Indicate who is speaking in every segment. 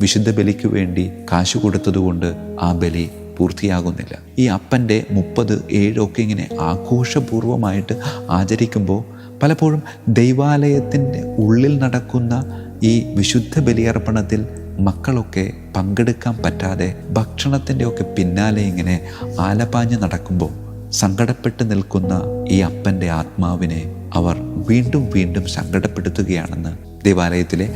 Speaker 1: വിശുദ്ധ ബലിക്ക് വേണ്ടി കാശ് കൊടുത്തതുകൊണ്ട് ആ ബലി പൂർത്തിയാകുന്നില്ല. ഈ അപ്പൻ്റെ 37 ഒക്കെ ഇങ്ങനെ ആഘോഷപൂർവമായിട്ട് ആചരിക്കുമ്പോൾ പലപ്പോഴും ദൈവാലയത്തിൻ്റെ ഉള്ളിൽ നടക്കുന്ന ഈ വിശുദ്ധ ബലിയർപ്പണത്തിൽ മക്കളൊക്കെ പങ്കെടുക്കാൻ പറ്റാതെ ഭക്ഷണത്തിൻ്റെ ഒക്കെ പിന്നാലെ ഇങ്ങനെ ആലപാഞ്ഞ് നടക്കുമ്പോൾ സങ്കടപ്പെട്ട് നിൽക്കുന്ന ഈ അപ്പൻ്റെ ആത്മാവിനെ അവർ വീണ്ടും വീണ്ടും സങ്കടപ്പെടുത്തുകയാണെന്ന് ദേവാലയത്തിലെ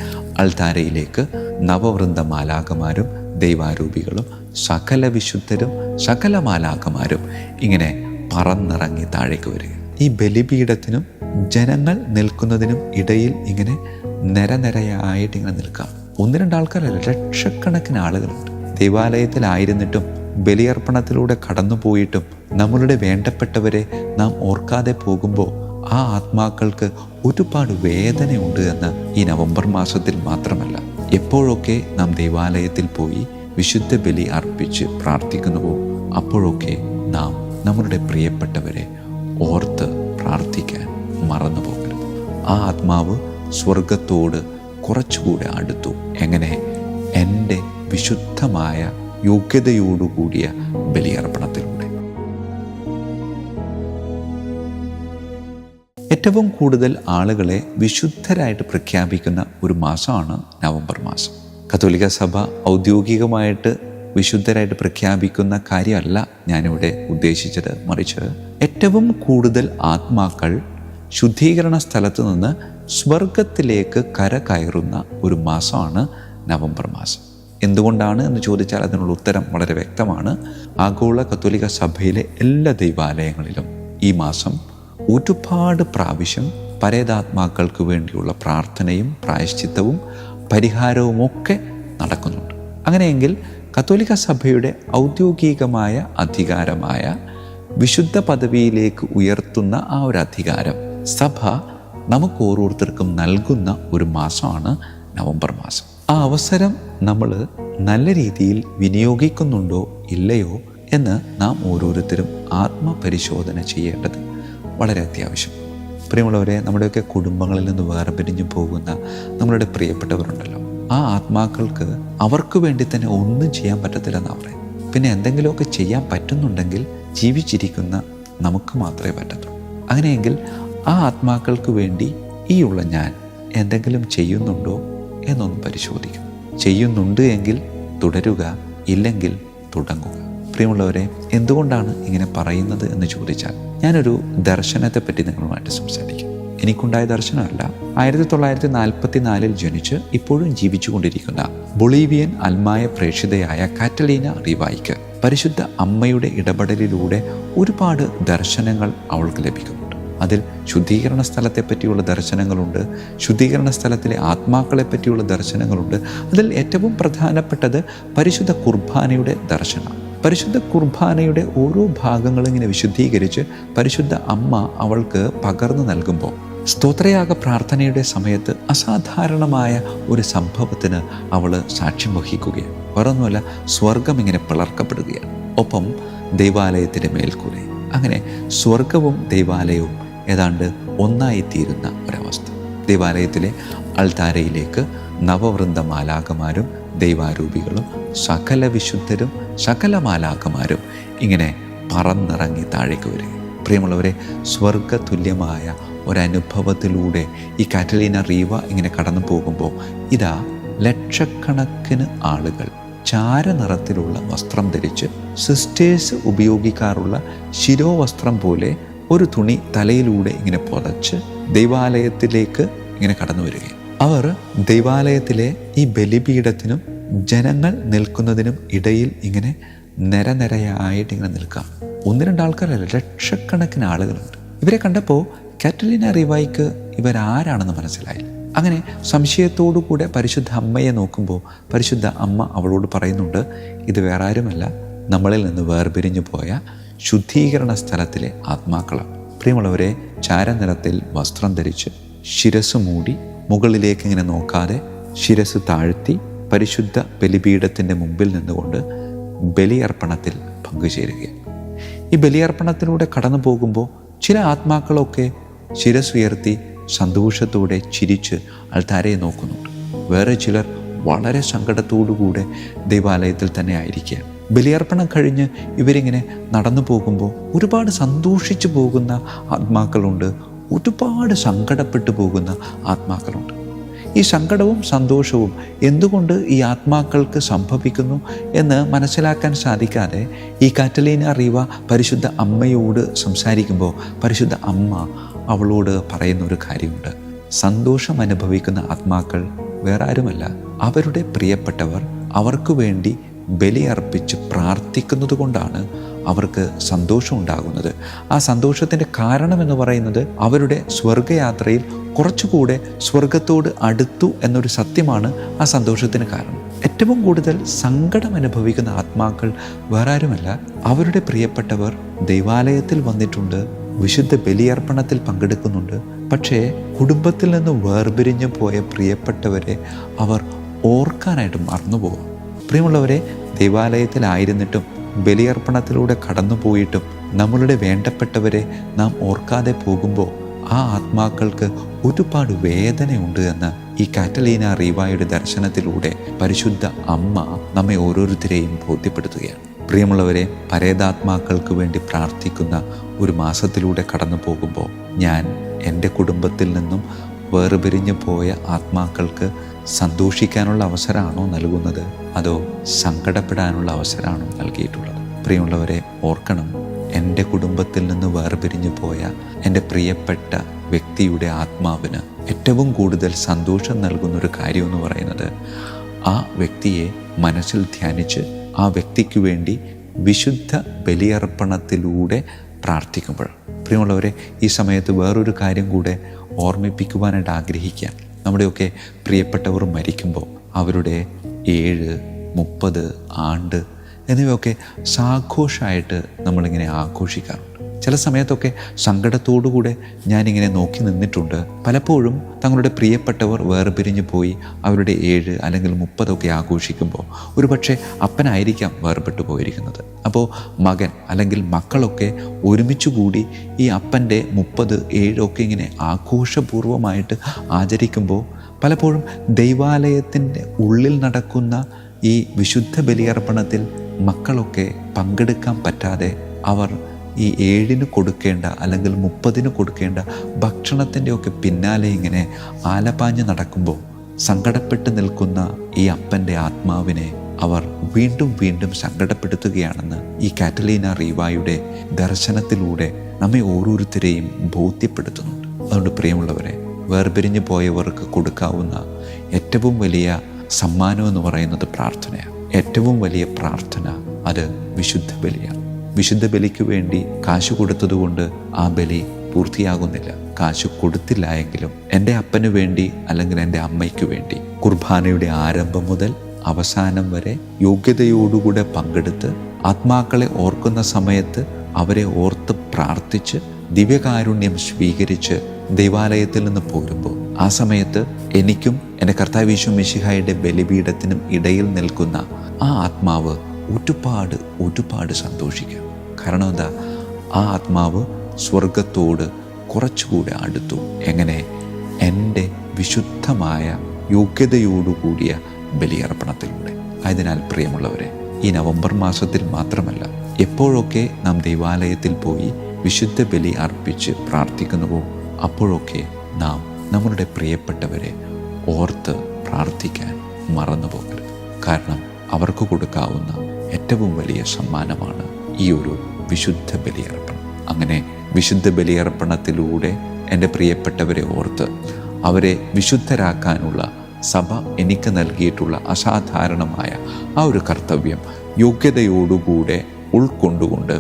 Speaker 1: അൾത്താരയിലേക്ക് നവവൃന്ദ മാലാഖമാരും ദൈവാരൂപികളും സകല വിശുദ്ധരും സകല മാലാഖമാരും ഇങ്ങനെ പറന്നിറങ്ങി താഴേക്ക് വരിക. ഈ ബലിപീഠത്തിനും ജനങ്ങൾ നിൽക്കുന്നതിനും ഇടയിൽ ഇങ്ങനെ നിരനിരയായിട്ട് ഇങ്ങനെ നിൽക്കാം. 1-2 ആൾക്കാരല്ല, ലക്ഷക്കണക്കിന് ആളുകളുണ്ട്. ദൈവാലയത്തിലായിരുന്നിട്ടും ബലിയർപ്പണത്തിലൂടെ കടന്നു പോയിട്ടും നമ്മളുടെ വേണ്ടപ്പെട്ടവരെ നാം ഓർക്കാതെ പോകുമ്പോൾ ആ ആത്മാക്കൾക്ക് ഒരുപാട് വേദനയുണ്ട് എന്ന് ഈ നവംബർ മാസത്തിൽ മാത്രമല്ല, എപ്പോഴൊക്കെ നാം ദൈവാലയത്തിൽ പോയി വിശുദ്ധ ബലി അർപ്പിച്ച് പ്രാർത്ഥിക്കുന്നുവോ അപ്പോഴൊക്കെ നാം നമ്മളുടെ പ്രിയപ്പെട്ടവരെ ഓർത്ത് പ്രാർത്ഥിക്കാൻ മറന്നു പോകരുത്. ആ ആത്മാവ് സ്വർഗത്തോട് കുറച്ചുകൂടെ അടുത്തു. എങ്ങനെ? എൻ്റെ വിശുദ്ധമായ യോഗ്യതയോടുകൂടിയ ബലിയർപ്പണത്തിലൂടെ. ഏറ്റവും കൂടുതൽ ആളുകളെ വിശുദ്ധരായിട്ട് പ്രഖ്യാപിക്കുന്ന ഒരു മാസമാണ് നവംബർ മാസം. കത്തോലിക്ക സഭ ഔദ്യോഗികമായിട്ട് വിശുദ്ധരായിട്ട് പ്രഖ്യാപിക്കുന്ന കാര്യമല്ല ഞാനിവിടെ ഉദ്ദേശിച്ചത്. മറിച്ച് ഏറ്റവും കൂടുതൽ ആത്മാക്കൾ ശുദ്ധീകരണ സ്ഥലത്ത് നിന്ന് സ്വർഗത്തിലേക്ക് കയറുന്ന ഒരു മാസമാണ് നവംബർ മാസം. എന്തുകൊണ്ടാണ് എന്ന് ചോദിച്ചാൽ അതിനുള്ള ഉത്തരം വളരെ വ്യക്തമാണ്. ആഗോള കത്തോലിക്ക സഭയിലെ എല്ലാ ദൈവാലയങ്ങളിലും ഈ മാസം ഒരുപാട് പ്രാവശ്യം പരേതാത്മാക്കൾക്ക് വേണ്ടിയുള്ള പ്രാർത്ഥനയും പ്രായശ്ചിത്തവും പരിഹാരവും ഒക്കെ നടക്കുന്നുണ്ട്. അങ്ങനെയെങ്കിൽ കത്തോലിക്ക സഭയുടെ ഔദ്യോഗികമായ അധികാരമായ വിശുദ്ധ പദവിയിലേക്ക് ഉയർത്തുന്ന ആ ഒരു അധികാരം സഭ നമുക്ക് ഓരോരുത്തർക്കും നൽകുന്ന ഒരു മാസമാണ് നവംബർ മാസം. ആ അവസരം നമ്മൾ നല്ല രീതിയിൽ വിനിയോഗിക്കുന്നുണ്ടോ ഇല്ലയോ എന്ന് നാം ഓരോരുത്തരും ആത്മപരിശോധന ചെയ്യേണ്ടത് വളരെ അത്യാവശ്യം. പ്രിയമുള്ളവരെ, നമ്മുടെയൊക്കെ കുടുംബങ്ങളിൽ നിന്ന് വേർപിരിഞ്ഞു പോകുന്ന നമ്മളുടെ പ്രിയപ്പെട്ടവരുണ്ടല്ലോ, ആ ആത്മാക്കൾക്ക് അവർക്ക് വേണ്ടി തന്നെ ഒന്നും ചെയ്യാൻ പറ്റത്തില്ലെന്നാണ് പറയുന്നത്. പിന്നെ എന്തെങ്കിലുമൊക്കെ ചെയ്യാൻ പറ്റുന്നുണ്ടെങ്കിൽ ജീവിച്ചിരിക്കുന്ന നമുക്ക് മാത്രമേ പറ്റത്തുള്ളൂ. അങ്ങനെയെങ്കിൽ ആ ആത്മാക്കൾക്ക് വേണ്ടി ഈ ഉള്ള ഞാൻ എന്തെങ്കിലും ചെയ്യുന്നുണ്ടോ എന്നൊന്ന് പരിശോധിക്കും. ചെയ്യുന്നുണ്ട് എങ്കിൽ തുടരുക, ഇല്ലെങ്കിൽ തുടങ്ങുക. പ്രിയമുള്ളവരെ, എന്തുകൊണ്ടാണ് ഇങ്ങനെ പറയുന്നത് എന്ന് ചോദിച്ചാൽ, ഞാനൊരു ദർശനത്തെപ്പറ്റി നിങ്ങളുമായിട്ട് സംസാരിക്കും. എനിക്കുണ്ടായ ദർശനമല്ല, 1944 ജനിച്ച് ഇപ്പോഴും ജീവിച്ചു കൊണ്ടിരിക്കുന്ന ബൊളീവിയൻ അൽമായ പ്രേക്ഷിതയായ കാറ്റലീന റിവായ്ക്ക് പരിശുദ്ധ അമ്മയുടെ ഇടപെടലിലൂടെ ഒരുപാട് ദർശനങ്ങൾ അവൾക്ക് ലഭിക്കുന്നുണ്ട്. അതിൽ ശുദ്ധീകരണ സ്ഥലത്തെ പറ്റിയുള്ള ദർശനങ്ങളുണ്ട്, ശുദ്ധീകരണ സ്ഥലത്തിലെ ആത്മാക്കളെ പറ്റിയുള്ള ദർശനങ്ങളുണ്ട്. അതിൽ ഏറ്റവും പ്രധാനപ്പെട്ടത് പരിശുദ്ധ കുർബാനയുടെ ദർശനം. പരിശുദ്ധ കുർബാനയുടെ ഓരോ ഭാഗങ്ങളും ഇങ്ങനെ വിശുദ്ധീകരിച്ച് പരിശുദ്ധ അമ്മ അവൾക്ക് പകർന്നു നൽകുമ്പോൾ സ്തോത്രയാഗ പ്രാർത്ഥനയുടെ സമയത്ത് അസാധാരണമായ ഒരു സംഭവത്തിന് അവൾ സാക്ഷ്യം വഹിക്കുകയാണ്. വേറൊന്നുമല്ല, സ്വർഗം ഇങ്ങനെ പിളർക്കപ്പെടുകയാണ്. ഒപ്പം ദൈവാലയത്തിൻ്റെ മേൽക്കൂര. അങ്ങനെ സ്വർഗവും ദൈവാലയവും ഏതാണ്ട് ഒന്നായിത്തീരുന്ന ഒരവസ്ഥ. ദൈവാലയത്തിലെ അൾത്താരയിലേക്ക് നവവൃന്ദ മാലാഖമാരും ദൈവാരൂപികളും സകല വിശുദ്ധരും സകല മാലാഖമാരും ഇങ്ങനെ പറന്നിറങ്ങി താഴേക്ക് വരിക. പ്രിയമുള്ളവരെ, സ്വർഗതുല്യമായ ഒരനുഭവത്തിലൂടെ ഈ കാറ്റലീന റീവ ഇങ്ങനെ കടന്നു പോകുമ്പോൾ ഇതാ ലക്ഷക്കണക്കിന് ആളുകൾ ചാരനിറത്തിലുള്ള വസ്ത്രം ധരിച്ച് സിസ്റ്റേഴ്സ് ഉപയോഗിക്കാറുള്ള ശിരോവസ്ത്രം പോലെ ഒരു തുണി തലയിലൂടെ ഇങ്ങനെ പുതച്ച് ദൈവാലയത്തിലേക്ക് ഇങ്ങനെ കടന്നു വരികയും അവർ ദൈവാലയത്തിലെ ഈ ബലിപീഠത്തിനും ജനങ്ങൾ നിൽക്കുന്നതിനും ഇടയിൽ ഇങ്ങനെ നിരനിരയായിട്ട് ഇങ്ങനെ നിൽക്കാം. 1-2 ആൾക്കാരല്ല, ലക്ഷക്കണക്കിന് ആളുകളുണ്ട്. ഇവരെ കണ്ടപ്പോൾ കാറ്റലീന റിവായ്ക്ക് ഇവരാരാണെന്ന് മനസ്സിലായില്ല. അങ്ങനെ സംശയത്തോടു കൂടെ പരിശുദ്ധ അമ്മയെ നോക്കുമ്പോൾ പരിശുദ്ധ അമ്മ അവളോട് പറയുന്നുണ്ട്, ഇത് വേറെ ആരുമല്ല, നമ്മളിൽ നിന്ന് വേർപിരിഞ്ഞു പോയ ശുദ്ധീകരണ സ്ഥലത്തിലെ ആത്മാക്കളാണ്. പ്രിയമുള്ളവരെ, ചാരനിറത്തിൽ വസ്ത്രം ധരിച്ച് ശിരസ് മൂടി മുകളിലേക്ക് ഇങ്ങനെ നോക്കാതെ ശിരസ് താഴ്ത്തി പരിശുദ്ധ ബലിപീഠത്തിൻ്റെ മുമ്പിൽ നിന്നുകൊണ്ട് ബലിയർപ്പണത്തിൽ പങ്കുചേരുകയാണ്. ഈ ബലിയർപ്പണത്തിലൂടെ കടന്നു പോകുമ്പോൾ ചില ആത്മാക്കളൊക്കെ ശിരസുയർത്തി സന്തോഷത്തോടെ ചിരിച്ച് അൾത്താരയെ നോക്കുന്നുണ്ട്. വേറെ ചിലർ വളരെ സങ്കടത്തോടുകൂടെ ദൈവാലയത്തിൽ തന്നെ ആയിരിക്കുക. ബലിയർപ്പണം കഴിഞ്ഞ് ഇവരിങ്ങനെ നടന്നു പോകുമ്പോൾ ഒരുപാട് സന്തോഷിച്ചു പോകുന്ന ആത്മാക്കളുണ്ട്, ഒരുപാട് സങ്കടപ്പെട്ടു പോകുന്ന ആത്മാക്കളുണ്ട്. ഈ സങ്കടവും സന്തോഷവും എന്തുകൊണ്ട് ഈ ആത്മാക്കൾക്ക് സംഭവിക്കുന്നു എന്ന് മനസ്സിലാക്കാൻ സാധിക്കാതെ ഈ കാറ്റലീന റീവ പരിശുദ്ധ അമ്മയോട് സംസാരിക്കുമ്പോൾ പരിശുദ്ധ അമ്മ അവളോട് പറയുന്ന ഒരു കാര്യമുണ്ട്. സന്തോഷം അനുഭവിക്കുന്ന ആത്മാക്കൾ വേറെ ആരുമല്ല, അവരുടെ പ്രിയപ്പെട്ടവർ അവർക്ക് വേണ്ടി ബലിയർപ്പിച്ച് പ്രാർത്ഥിക്കുന്നത് കൊണ്ടാണ് അവർക്ക് സന്തോഷം ഉണ്ടാകുന്നത്. ആ സന്തോഷത്തിൻ്റെ കാരണമെന്ന് പറയുന്നത് അവരുടെ സ്വർഗയാത്രയിൽ കുറച്ചുകൂടെ സ്വർഗത്തോട് അടുത്തു എന്നൊരു സത്യമാണ് ആ സന്തോഷത്തിന് കാരണം. ഏറ്റവും കൂടുതൽ സങ്കടം അനുഭവിക്കുന്ന ആത്മാക്കൾ വേറെ ആരുമല്ല, അവരുടെ പ്രിയപ്പെട്ടവർ ദൈവാലയത്തിൽ വന്നിട്ടുണ്ട്, വിശുദ്ധ ബലിയർപ്പണത്തിൽ പങ്കെടുക്കുന്നുണ്ട്, പക്ഷേ കുടുംബത്തിൽ നിന്ന് വേർപിരിഞ്ഞു പോയ പ്രിയപ്പെട്ടവരെ അവർ ഓർക്കാനായിട്ട് മറന്നുപോകും. പ്രിയമുള്ളവരെ, ദൈവാലയത്തിലായിരുന്നിട്ടും ബലിയർപ്പണത്തിലൂടെ കടന്നു പോയിട്ടും നമ്മളുടെ വേണ്ടപ്പെട്ടവരെ നാം ഓർക്കാതെ പോകുമ്പോൾ ആ ആത്മാക്കൾക്ക് ഒരുപാട് വേദനയുണ്ട് എന്ന് ഈ കാറ്റലീന റീവായുടെ ദർശനത്തിലൂടെ പരിശുദ്ധ അമ്മ നമ്മെ ഓരോരുത്തരെയും ബോധ്യപ്പെടുത്തുകയാണ്. പ്രിയമുള്ളവരെ, പരേതാത്മാക്കൾക്ക് വേണ്ടി പ്രാർത്ഥിക്കുന്ന ഒരു മാസത്തിലൂടെ കടന്നു പോകുമ്പോൾ ഞാൻ എൻ്റെ കുടുംബത്തിൽ നിന്നും വേർപിരിഞ്ഞു പോയ ആത്മാക്കൾക്ക് സന്തോഷിക്കാനുള്ള അവസരമാണോ നൽകുന്നത്, അതോ സങ്കടപ്പെടാനുള്ള അവസരമാണോ നൽകിയിട്ടുള്ളത്? പ്രിയമുള്ളവരെ, ഓർക്കണം, എൻ്റെ കുടുംബത്തിൽ നിന്ന് വേർപിരിഞ്ഞു പോയ എൻ്റെ പ്രിയപ്പെട്ട വ്യക്തിയുടെ ആത്മാവിന് ഏറ്റവും കൂടുതൽ സന്തോഷം നൽകുന്നൊരു കാര്യമെന്ന് പറയുന്നത് ആ വ്യക്തിയെ മനസ്സിൽ ധ്യാനിച്ച് ആ വ്യക്തിക്ക് വേണ്ടി വിശുദ്ധ ബലിയർപ്പണത്തിലൂടെ പ്രാർത്ഥിക്കുമ്പോൾ. പ്രിയമുള്ളവരെ, ഈ സമയത്ത് വേറൊരു കാര്യം കൂടെ ഓർമ്മിപ്പിക്കുവാനായിട്ട് ആഗ്രഹിക്കുക. നമ്മുടെയൊക്കെ പ്രിയപ്പെട്ടവർ മരിക്കുമ്പോൾ അവരുടെ 7, 30 ആണ്ട് എന്നിവയൊക്കെ സാഘോഷമായിട്ട് നമ്മളിങ്ങനെ ആഘോഷിക്കാറുണ്ട്. ചില സമയത്തൊക്കെ സങ്കടത്തോടുകൂടെ ഞാനിങ്ങനെ നോക്കി നിന്നിട്ടുണ്ട്. പലപ്പോഴും തങ്ങളുടെ പ്രിയപ്പെട്ടവർ വേർപിരിഞ്ഞു പോയി അവരുടെ 7 അല്ലെങ്കിൽ 30 ആഘോഷിക്കുമ്പോൾ ഒരു പക്ഷേ അപ്പനായിരിക്കാം വേർപെട്ടു പോയിരിക്കുന്നത്. അപ്പോൾ മകൻ അല്ലെങ്കിൽ മക്കളൊക്കെ ഒരുമിച്ച് കൂടി ഈ അപ്പൻ്റെ 30, 7 ഇങ്ങനെ ആഘോഷപൂർവമായിട്ട് ആചരിക്കുമ്പോൾ പലപ്പോഴും ദൈവാലയത്തിൻ്റെ ഉള്ളിൽ നടക്കുന്ന ഈ വിശുദ്ധ ബലിയർപ്പണത്തിൽ മക്കളൊക്കെ പങ്കെടുക്കാൻ പറ്റാതെ അവർ ഈ 7 കൊടുക്കേണ്ട അല്ലെങ്കിൽ 30 കൊടുക്കേണ്ട ഭക്ഷണത്തിൻ്റെയൊക്കെ പിന്നാലെ ഇങ്ങനെ ആലപാഞ്ഞ് നടക്കുമ്പോൾ സങ്കടപ്പെട്ട് നിൽക്കുന്ന ഈ അപ്പൻ്റെ ആത്മാവിനെ അവർ വീണ്ടും വീണ്ടും സങ്കടപ്പെടുത്തുകയാണെന്ന് ഈ കാറ്റലീന റീവായുടെ ദർശനത്തിലൂടെ നമ്മെ ഓരോരുത്തരെയും ബോധ്യപ്പെടുത്തുന്നുണ്ട്. അതുകൊണ്ട് പ്രിയമുള്ളവരെ, വേർപിരിഞ്ഞു പോയവർക്ക് കൊടുക്കാവുന്ന ഏറ്റവും വലിയ സമ്മാനം എന്ന് പറയുന്നത് പ്രാർത്ഥനയാണ്. ഏറ്റവും വലിയ പ്രാർത്ഥന അത് വിശുദ്ധ ബലിയാണ്. വിശുദ്ധ ബലിക്ക് വേണ്ടി കാശ് കൊടുത്തതുകൊണ്ട് ആ ബലി പൂർത്തിയാകുന്നില്ല. കാശ് കൊടുത്തില്ല എങ്കിലും എൻ്റെ അപ്പന് വേണ്ടി അല്ലെങ്കിൽ എൻ്റെ അമ്മയ്ക്ക് വേണ്ടി കുർബാനയുടെ ആരംഭം മുതൽ അവസാനം വരെ യോഗ്യതയോടുകൂടെ പങ്കെടുത്ത് ആത്മാക്കളെ ഓർക്കുന്ന സമയത്ത് അവരെ ഓർത്ത് പ്രാർത്ഥിച്ച് ദിവ്യകാരുണ്യം സ്വീകരിച്ച് ദൈവാലയത്തിൽ നിന്ന് പോരുമ്പോൾ ആ സമയത്ത് എനിക്കും എൻ്റെ കർത്താവ് യേശു മിശിഹായുടെ ബലിപീഠത്തിനും ഇടയിൽ നിൽക്കുന്ന ആ ആത്മാവ് ഒരുപാട് സന്തോഷിക്കും. കാരണം എന്താ? ആ ആത്മാവ് സ്വർഗത്തോട് കുറച്ചുകൂടെ അടുത്തു. എങ്ങനെ? എൻ്റെ വിശുദ്ധമായ യോഗ്യതയോടുകൂടിയ ബലിയർപ്പണത്തിലൂടെ. ആയതിനാൽ പ്രിയമുള്ളവരെ, ഈ നവംബർ മാസത്തിൽ മാത്രമല്ല, എപ്പോഴൊക്കെ നാം ദൈവാലയത്തിൽ പോയി വിശുദ്ധ ബലി അർപ്പിച്ച് പ്രാർത്ഥിക്കുന്നുവോ അപ്പോഴൊക്കെ നാം നമ്മളുടെ പ്രിയപ്പെട്ടവരെ ഓർത്ത് പ്രാർത്ഥിക്കാൻ മറന്നു പോകരുത്. കാരണം അവർക്ക് കൊടുക്കാവുന്ന ഏറ്റവും വലിയ സമ്മാനമാണ് ഈ ഒരു വിശുദ്ധ ബലിയർപ്പണം. അങ്ങനെ വിശുദ്ധ ബലിയർപ്പണത്തിലൂടെ എൻ്റെ പ്രിയപ്പെട്ടവരെ ഓർത്ത് അവരെ വിശുദ്ധരാക്കാനുള്ള സഭ എനിക്ക് നൽകിയിട്ടുള്ള അസാധാരണമായ ആ ഒരു കർത്തവ്യം യോഗ്യതയോടുകൂടെ ഉൾക്കൊണ്ടുകൊണ്ട്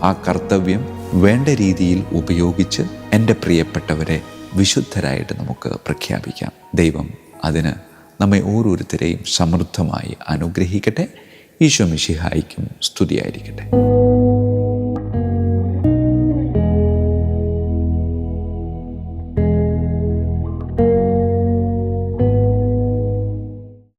Speaker 1: ആ കർത്തവ്യം വേണ്ട രീതിയിൽ ഉപയോഗിച്ച് എൻ്റെ പ്രിയപ്പെട്ടവരെ വിശുദ്ധരായിട്ട് നമുക്ക് പ്രഖ്യാപിക്കാം. ദൈവം അതിന് നമ്മെ ഓരോരുത്തരെയും സമൃദ്ധമായി അനുഗ്രഹിക്കട്ടെ. ഈശോ മിശിഹായ്ക്കും സ്തുതിയായിരിക്കട്ടെ.